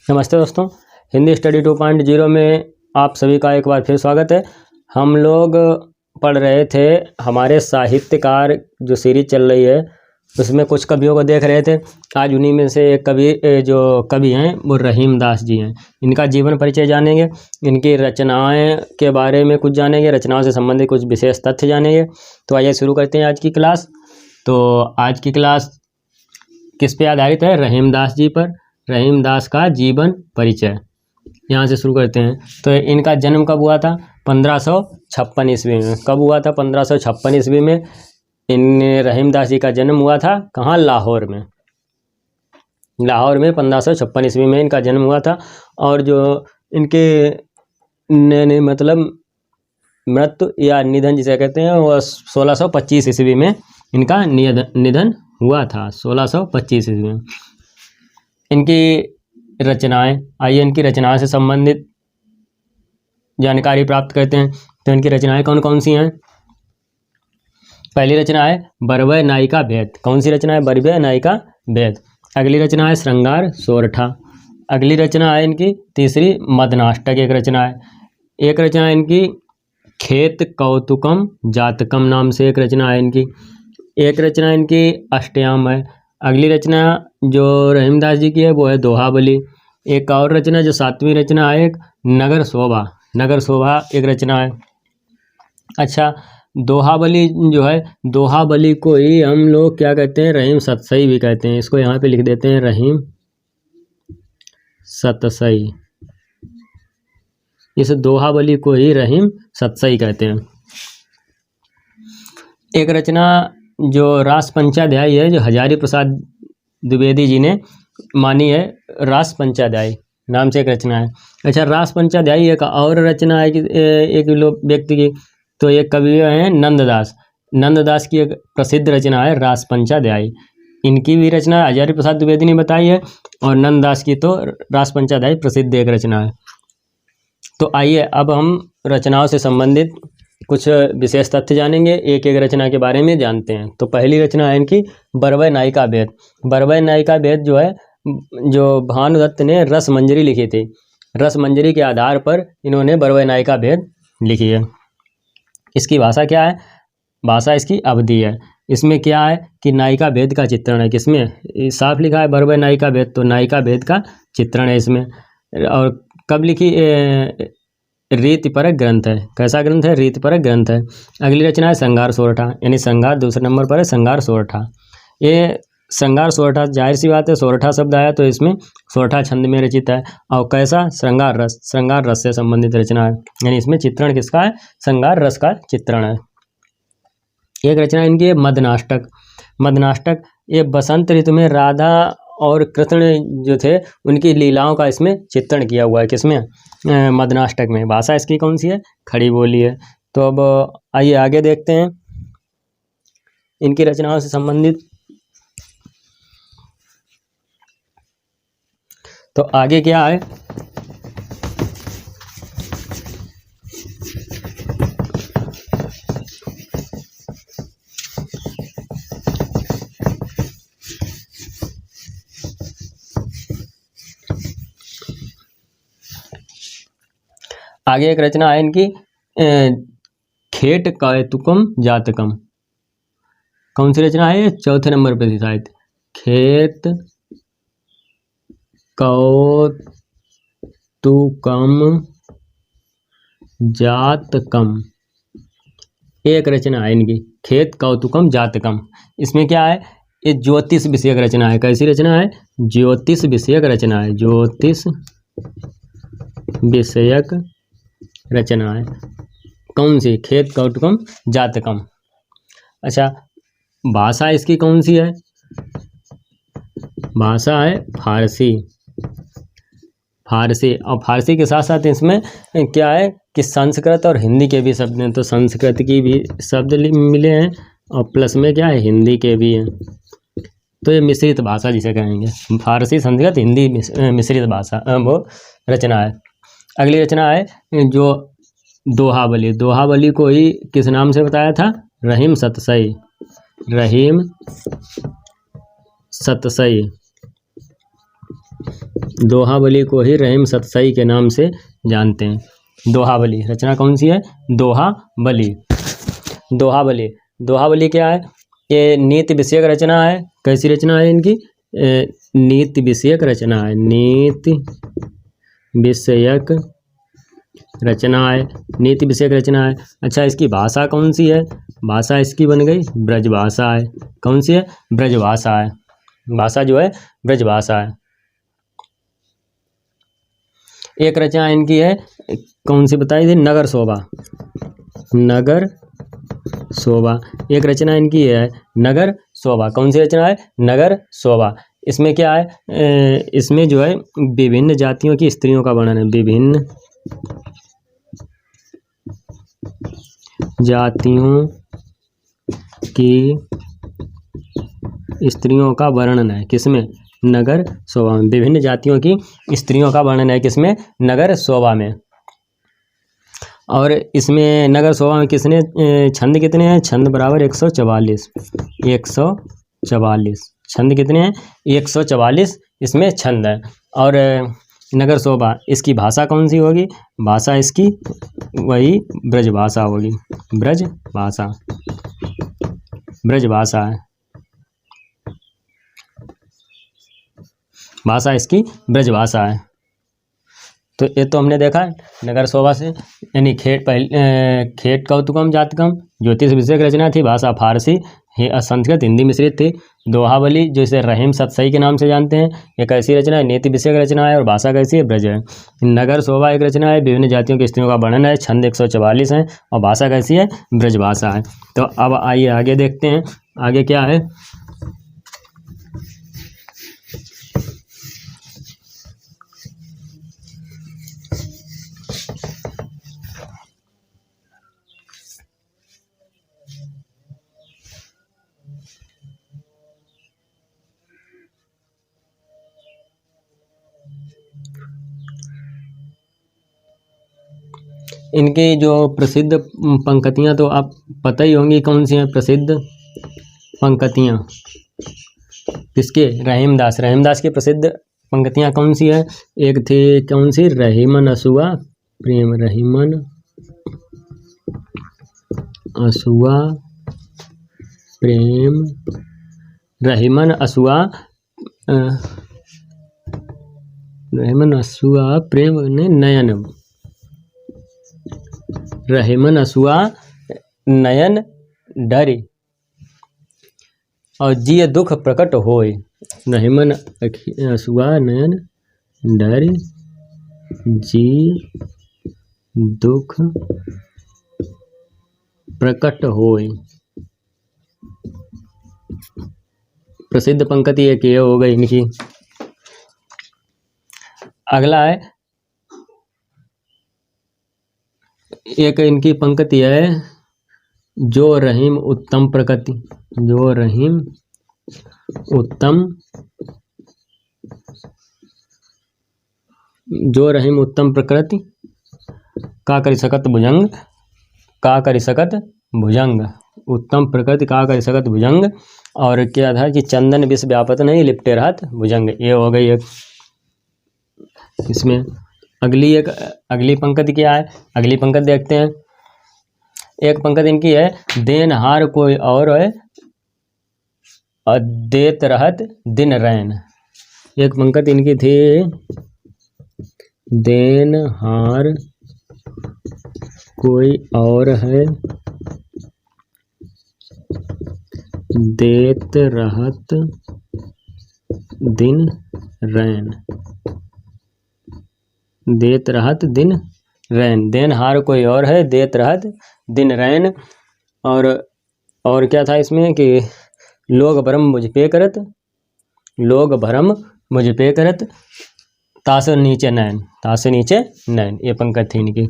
नमस्ते दोस्तों, हिंदी स्टडी 2.0 में आप सभी का एक बार फिर स्वागत है। हम लोग पढ़ रहे थे हमारे साहित्यकार जो सीरीज चल रही है उसमें कुछ कवियों को देख रहे थे। आज उन्हीं में से एक जो कवि हैं वो रहीम दास जी हैं। इनका जीवन परिचय जानेंगे, इनकी रचनाएं के बारे में कुछ जानेंगे, रचनाओं से संबंधित कुछ विशेष तथ्य जानेंगे। तो आइए शुरू करते हैं आज की क्लास। तो आज की क्लास किस पे आधारित है? रहीम दास जी पर। रहीम दास का जीवन परिचय यहाँ से शुरू करते हैं। तो इनका जन्म कब हुआ था? 1556 ईस्वी में। कब हुआ था? 1556 ईस्वी में इन रहीम दास जी का जन्म हुआ था। कहाँ? लाहौर में। लाहौर में 1556 ईस्वी में इनका जन्म हुआ था। और जो इनके मतलब मृत्यु या निधन जिसे कहते हैं वो 1625 ईस्वी में इनका निधन हुआ था। 1625 ईस्वी में। इनकी रचनाएं, आइए इनकी रचनाओं से संबंधित जानकारी प्राप्त करते हैं। तो इनकी रचनाएं कौन कौन सी हैं? पहली रचना है बरवय नायिका भेद। कौन सी रचना है? बरवय नायिका भेद। अगली रचना है श्रृंगार सोरठा। अगली रचना है इनकी तीसरी मदनाष्टक एक रचना है। एक रचना है इनकी खेत कौतुकम जातकम नाम से एक रचना है इनकी। एक रचना इनकी अष्टयाम है। अगली रचना जो रहीम दास जी की है वो है दोहाबली। एक और रचना जो सातवीं रचना है एक नगर शोभा। नगर शोभा एक रचना है। अच्छा, दोहाबली जो है, दोहाबली को ही हम लोग क्या कहते हैं? रहीम सतसई भी कहते हैं। इसको यहाँ पे लिख देते हैं रहीम सतसई। इस दोहाबली को ही रहीम सतसई कहते हैं। एक रचना जो रास पंचाध्यायी है, जो हजारी प्रसाद द्विवेदी जी ने मानी है, रास पंचाध्यायी नाम से एक रचना है। अच्छा, रास पंचाध्यायी एक और रचना है कि एक लोग व्यक्ति की, तो एक कवि हैं नंददास। नंददास की एक प्रसिद्ध रचना है रास पंचाध्यायी। इनकी भी रचना हजारी प्रसाद द्विवेदी ने बताई है और नंददास की तो रास पंचाध्यायी प्रसिद्ध एक रचना है। तो आइए अब हम रचनाओं से संबंधित कुछ विशेष तथ्य जानेंगे, एक एक रचना के बारे में जानते हैं। तो पहली रचना है इनकी बरवय नायिका भेद। बरवय नायिका भेद जो है, जो भानुदत्त ने रस मंजरी लिखी थी, रस मंजरी के आधार पर इन्होंने बरवय नायिका भेद लिखी है। इसकी भाषा क्या है? भाषा इसकी अवधी है। इसमें क्या है कि नायिका भेद का चित्रण है। किसमें? साफ लिखा है बरवय नायिका भेद, तो नायिका भेद का चित्रण है इसमें। और कब लिखी? रीतिपरक ग्रंथ है। कैसा ग्रंथ है? रीतिपरक ग्रंथ है। अगली रचना है श्रृंगार सोरठा, यानी श्रृंगार दूसरे नंबर पर है श्रृंगार सोरठा। ये श्रृंगार सोरठा, जाहिर सी बात है सोरठा शब्द आया तो इसमें सोरठा छंद में रचित है। और कैसा? श्रृंगार रस, श्रृंगार रस से संबंधित रचना है, यानी इसमें चित्रण किसका है? श्रृंगार रस का चित्रण है। एक रचना इनकी है मदनाष्टक। मदनाष्टक ये बसंत ऋतु में राधा और कृष्ण जो थे उनकी लीलाओं का इसमें चित्रण किया हुआ है। किसमें? मदनाष्टक में। भाषा इसकी कौन सी है? खड़ी बोली है। तो अब आइए आगे देखते हैं इनकी रचनाओं से संबंधित। तो आगे क्या है? आगे एक रचना है इनकी खेट कौतुकम जातकम। कौन सी रचना है? चौथे नंबर पर थी शायद। खेत कौतुकम जातकम एक रचना है इनकी, खेत कौतुकम जातकम। इसमें क्या है? ये ज्योतिष विषयक रचना है। कैसी रचना है? ज्योतिष विषयक रचना है। ज्योतिष विषयक रचना है। कौन सी? खेत कौतुकम जातकम। अच्छा, भाषा इसकी कौन सी है? भाषा है फारसी। फारसी, और फारसी के साथ साथ इसमें क्या है कि संस्कृत और हिंदी के भी शब्द हैं। तो संस्कृत की भी शब्द मिले हैं और प्लस में क्या है? हिंदी के भी हैं। तो ये मिश्रित भाषा जिसे कहेंगे, फारसी संस्कृत हिंदी मिश्रित भाषा वो रचना है। अगली रचना है जो दोहाबली। दोहाबली को ही किस नाम से बताया था? रहीम सतसई। रहीम सतसई दोहाबली को ही रहीम सतसई के नाम से जानते हैं। दोहाबली रचना कौन सी है? दोहाबली। दोहाबली, दोहाबली क्या है? ये नीति विषयक रचना है। कैसी रचना है इनकी? नीति विषयक रचना है। नीति विषयक रचना है। नीति विषयक रचना है। अच्छा, इसकी भाषा कौन सी है? भाषा इसकी बन गई ब्रजभाषा है। कौन सी है? ब्रजभाषा है। भाषा जो है ब्रजभाषा है। एक रचना इनकी है, कौन सी बताई थी? नगर शोभा। नगर शोभा एक रचना इनकी है, नगर शोभा। कौन सी रचना है? नगर शोभा। इसमें क्या है? इसमें जो है विभिन्न जातियों की स्त्रियों का वर्णन है। विभिन्न जातियों की स्त्रियों का वर्णन है। किसमें? नगर शोभा में। विभिन्न जातियों की स्त्रियों का वर्णन है किसमें? नगर शोभा में। और इसमें नगर शोभा में किसने छंद कितने हैं? छंद बराबर 144। 144 छंद कितने हैं? 144 इसमें छंद है। और नगर शोभा, इसकी भाषा कौन सी होगी? भाषा इसकी वही ब्रजभाषा होगी। ब्रजभाषा, ब्रजभाषा है। भाषा इसकी ब्रजभाषा है। तो ये तो हमने देखा नगर शोभा से, यानी खेट कौतुकम जातकम ज्योतिष विषयक रचना थी। भाषा फारसी, संस्कृत, हिंदी मिश्रित थी। दोहाबली जो इसे रहीम सतसई के नाम से जानते हैं, ये कैसी रचना है? नीति विषयक रचना है। और भाषा कैसी है? ब्रज है। नगर शोभा एक रचना है, विभिन्न जातियों की स्त्रियों का वर्णन है। छंद 144 है। और भाषा कैसी है? ब्रजभाषा है। तो अब आइए आगे देखते हैं, आगे क्या है। इनकी जो प्रसिद्ध पंक्तियाँ तो आप पता ही होंगी कौन सी हैं प्रसिद्ध पंक्तियाँ। किसके? रहीमदास। रहीमदास की प्रसिद्ध पंक्तियाँ कौन सी है? एक थी कौन सी? रहीमन असुआ प्रेम। रहीमन असुआ प्रेम। रहीमन असुआ रहीमन असुआ प्रेम नयन। रहीमन असुआ नयन डरी और जिय दुख प्रकट होय। रहीमन असुआ नयन डरी जी दुख प्रकट होय। प्रसिद्ध पंक्ति एक ये हो गई इनकी। अगला है, एक इनकी पंक्ति है, जो रहीम उत्तम प्रकृति। जो रहीम उत्तम, जो रहीम उत्तम प्रकृति का करि सकत भुजंग। का करि सकत भुजंग। उत्तम प्रकृति का करि सकत भुजंग। और क्या था कि चंदन विष व्यापत नहीं लिपटे रहत भुजंग। ये हो गई एक। इसमें अगली पंक्ति क्या है? अगली पंक्ति देखते हैं। एक पंक्ति इनकी है, देनहार कोई और है देत रहत दिन रैन। एक पंक्ति इनकी थी, देनहार कोई और है देत रहत दिन रैन। देत रहत दिन रैन। देनहार कोई और है देत रहत दिन रैन। और क्या था इसमें कि लोग भरम मुझ पे करत। लोग भरम मुझ पे करत तासे नीचे नैन। तासे नीचे नैन। ये पंक्ति थी इनकी।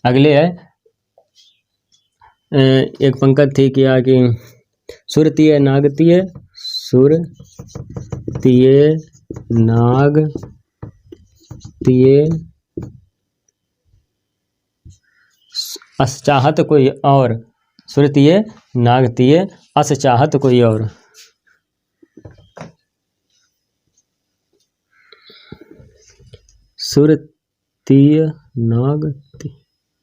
अगले है, एक पंक्ति थी क्या कि सुरतीय नागतीय। सुरतीय नाग तिये अस चाहत कोई और। सुरतीय नागतीय अस चाहत कोई और। सुरतीय नाग,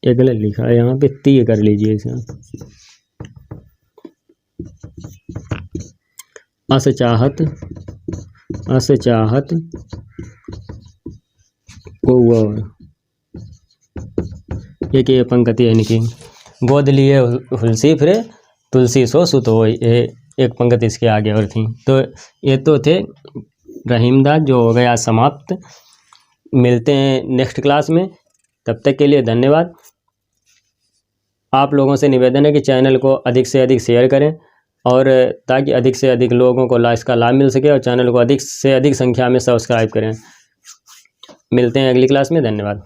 ये गलत लिखा है यहाँ पे, तीय कर लीजिए इसे। असचाहत, असचाहत कौआ, एक ये पंक्ति है इनकी। गोद लिए हुलसी फिरे तुलसी सो सुत हो, ये एक पंक्ति इसके आगे और थी। तो ये तो थे रहीमदास, जो हो गया समाप्त। मिलते हैं नेक्स्ट क्लास में, तब तक के लिए धन्यवाद। आप लोगों से निवेदन है कि चैनल को अधिक से अधिक शेयर करें, और ताकि अधिक से अधिक लोगों को इसका लाभ मिल सके, और चैनल को अधिक से अधिक संख्या में सब्सक्राइब करें। मिलते हैं अगली क्लास में, धन्यवाद।